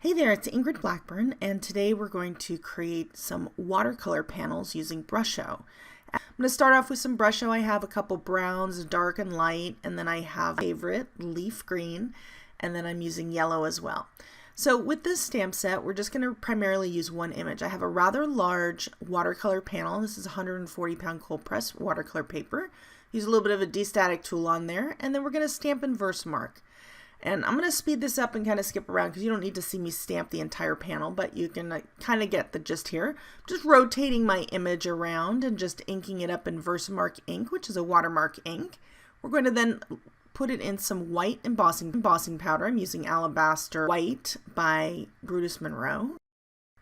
Hey there, it's Ingrid Blackburn, and today we're going to create some watercolor panels using Brusho. I'm going to start off with some Brusho. I have a couple browns, dark and light, and then I have favorite leaf green, and then I'm using yellow as well. So with this stamp set, we're just going to primarily use one image. I have a rather large watercolor panel. This is 140-pound cold press watercolor paper. Use a little bit of a de-static tool on there, and then we're going to stamp in Versamark. And I'm going to speed this up and kind of skip around because you don't need to see me stamp the entire panel, but you can kind of get the gist here. Just rotating my image around and just inking it up in Versamark ink, which is a watermark ink. We're going to then put it in some white embossing powder. I'm using Alabaster White by Brutus Monroe.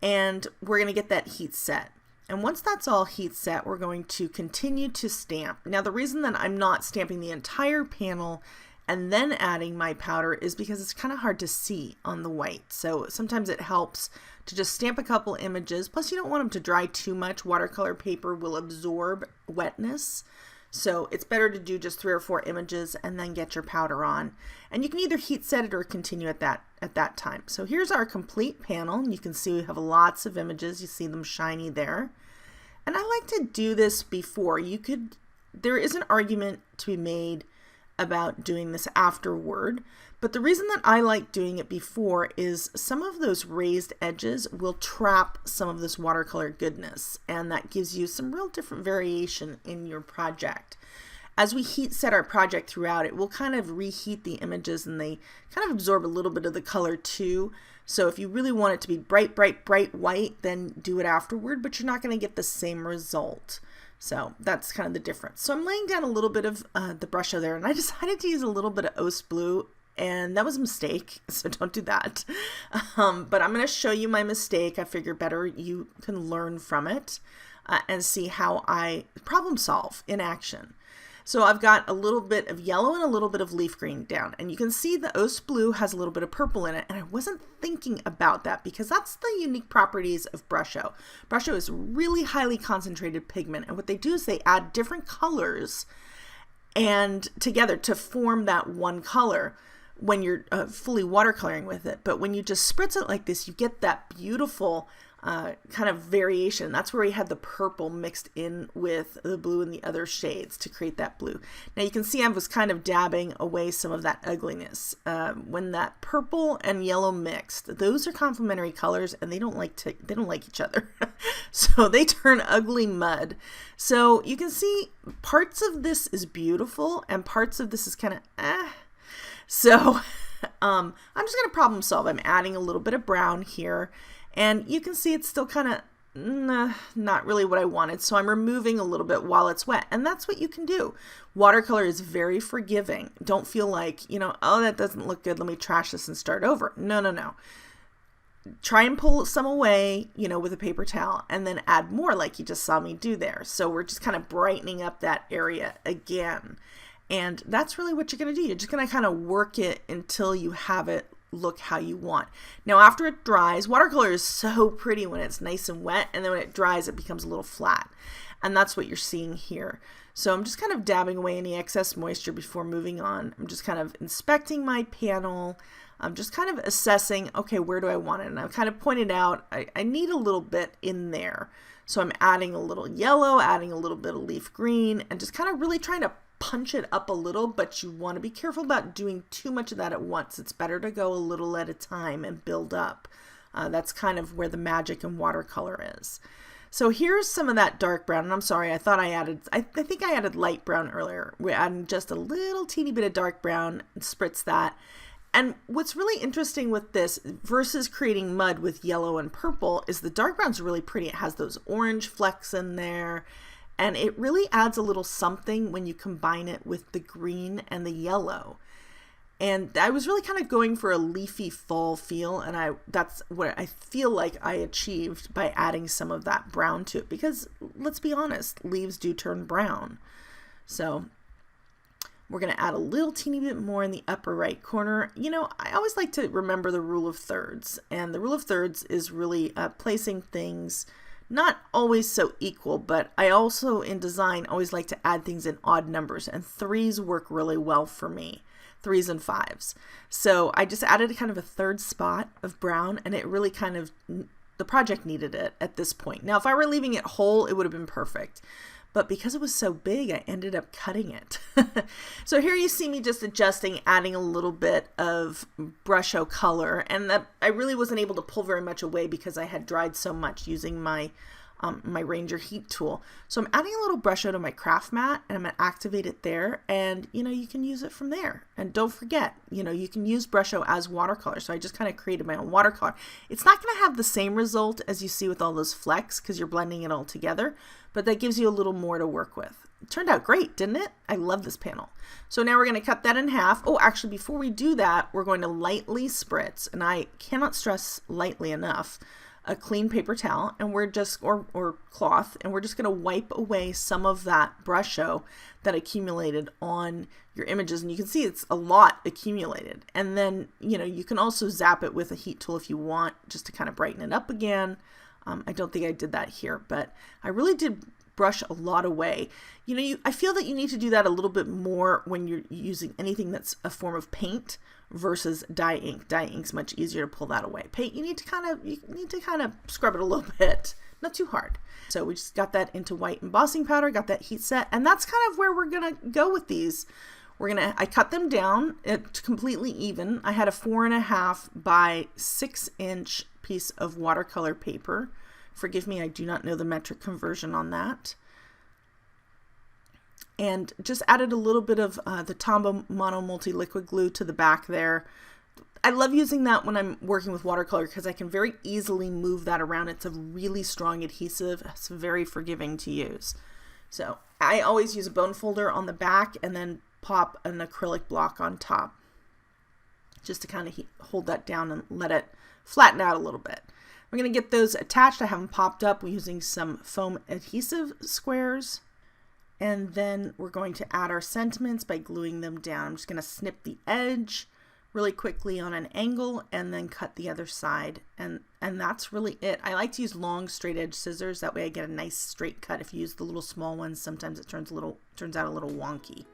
And we're going to get that heat set. And once that's all heat set, we're going to continue to stamp. Now the reason that I'm not stamping the entire panel and then adding my powder is because it's kind of hard to see on the white. So sometimes it helps to just stamp a couple images. Plus you don't want them to dry too much. Watercolor paper will absorb wetness. So it's better to do just 3 or 4 images and then get your powder on. And you can either heat set it or continue at that time. So here's our complete panel. You can see we have lots of images. You see them shiny there. And I like to do this before. There is an argument to be made about doing this afterward, but the reason that I like doing it before is some of those raised edges will trap some of this watercolor goodness, and that gives you some real different variation in your project. As we heat set our project throughout, it will kind of reheat the images and they kind of absorb a little bit of the color too. So if you really want it to be bright, bright, bright white, then do it afterward, but you're not going to get the same result. So that's kind of the difference. So I'm laying down a little bit of the Brusho there, and I decided to use a little bit of Os Blue, and that was a mistake, so don't do that. But I'm going to show you my mistake. I figure better you can learn from it and see how I problem solve in action. So I've got a little bit of yellow and a little bit of leaf green down, and you can see the Os Blue has a little bit of purple in it, and I wasn't thinking about that because that's the unique properties of Brusho. Brusho is really highly concentrated pigment, and what they do is they add different colors and together to form that one color when you're fully watercoloring with it. But when you just spritz it like this, you get that beautiful kind of variation. That's where we had the purple mixed in with the blue and the other shades to create that blue. Now you can see I was kind of dabbing away some of that ugliness. When that purple and yellow mixed, those are complementary colors and they don't like each other. So they turn ugly mud. So you can see parts of this is beautiful and parts of this is kind of So I'm just going to problem solve. I'm adding a little bit of brown here. And you can see it's still kind of not really what I wanted. So I'm removing a little bit while it's wet. And that's what you can do. Watercolor is very forgiving. Don't feel like, oh, that doesn't look good. Let me trash this and start over. No, no, no. Try and pull some away, with a paper towel and then add more like you just saw me do there. So we're just kind of brightening up that area again. And that's really what you're going to do. You're just going to kind of work it until you have it look how you want. Now after it dries, watercolor is so pretty when it's nice and wet, and then when it dries it becomes a little flat, and that's what you're seeing here. So I'm just kind of dabbing away any excess moisture before moving on. I'm just kind of inspecting my panel. I'm just kind of assessing, okay, where do I want it? And I've kind of pointed out I need a little bit in there. So I'm adding a little yellow, adding a little bit of leaf green, and just kind of really trying to punch it up a little, but you want to be careful about doing too much of that at once. It's better to go a little at a time and build up. That's kind of where the magic in watercolor is. So here's some of that dark brown, and I'm sorry, I think I added light brown earlier. We're adding just a little teeny bit of dark brown and spritz that. And what's really interesting with this versus creating mud with yellow and purple is the dark brown's really pretty. It has those orange flecks in there. And it really adds a little something when you combine it with the green and the yellow. And I was really kind of going for a leafy fall feel, and that's what I feel like I achieved by adding some of that brown to it, because let's be honest, leaves do turn brown. So we're going to add a little teeny bit more in the upper right corner. I always like to remember the rule of thirds, and the rule of thirds is really placing things not always so equal, but I also in design always like to add things in odd numbers, and 3s work really well for me. 3s and 5s. So I just added kind of a third spot of brown, and it really kind of, the project needed it at this point. Now, if I were leaving it whole, it would have been perfect. But because it was so big, I ended up cutting it. So here you see me just adjusting, adding a little bit of Brusho color, and that I really wasn't able to pull very much away because I had dried so much using my my Ranger heat tool. So I'm adding a little Brusho to my craft mat, and I'm going to activate it there, and you can use it from there. And don't forget, you can use Brusho as watercolor. So I just kind of created my own watercolor. It's not going to have the same result as you see with all those flecks because you're blending it all together, but that gives you a little more to work with. It turned out great, didn't it? I love this panel. So now we're going to cut that in half. Oh, actually, before we do that, we're going to lightly spritz, and I cannot stress lightly enough, a clean paper towel, and we're just, or cloth, and we're just going to wipe away some of that Brusho that accumulated on your images. And you can see it's a lot accumulated. And then, you can also zap it with a heat tool if you want, just to kind of brighten it up again. I don't think I did that here, but I really did brush a lot away. I feel that you need to do that a little bit more when you're using anything that's a form of paint versus dye ink. Dye ink's much easier to pull that away. Paint, you need to kind of scrub it a little bit, not too hard. So we just got that into white embossing powder, got that heat set, and that's kind of where we're gonna go with these. I cut them down completely even. I had a 4.5 by 6 inch piece of watercolor paper. Forgive me, I do not know the metric conversion on that. And just added a little bit of the Tombow Mono Multi-Liquid Glue to the back there. I love using that when I'm working with watercolor because I can very easily move that around. It's a really strong adhesive. It's very forgiving to use. So I always use a bone folder on the back and then pop an acrylic block on top just to kind of hold that down and let it flatten out a little bit. We're going to get those attached. I have them popped up using some foam adhesive squares. And then we're going to add our sentiments by gluing them down. I'm just going to snip the edge really quickly on an angle and then cut the other side. And that's really it. I like to use long straight edge scissors. That way I get a nice straight cut. If you use the little small ones, sometimes it turns out a little wonky.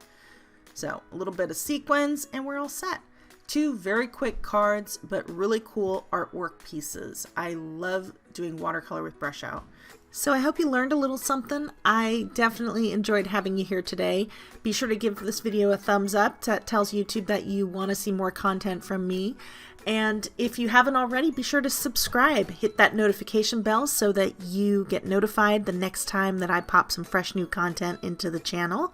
So a little bit of sequins and we're all set. 2 very quick cards, but really cool artwork pieces. I love doing watercolor with Brusho. So I hope you learned a little something. I definitely enjoyed having you here today. Be sure to give this video a thumbs up. That tells YouTube that you want to see more content from me. And if you haven't already, be sure to subscribe. Hit that notification bell so that you get notified the next time that I pop some fresh new content into the channel.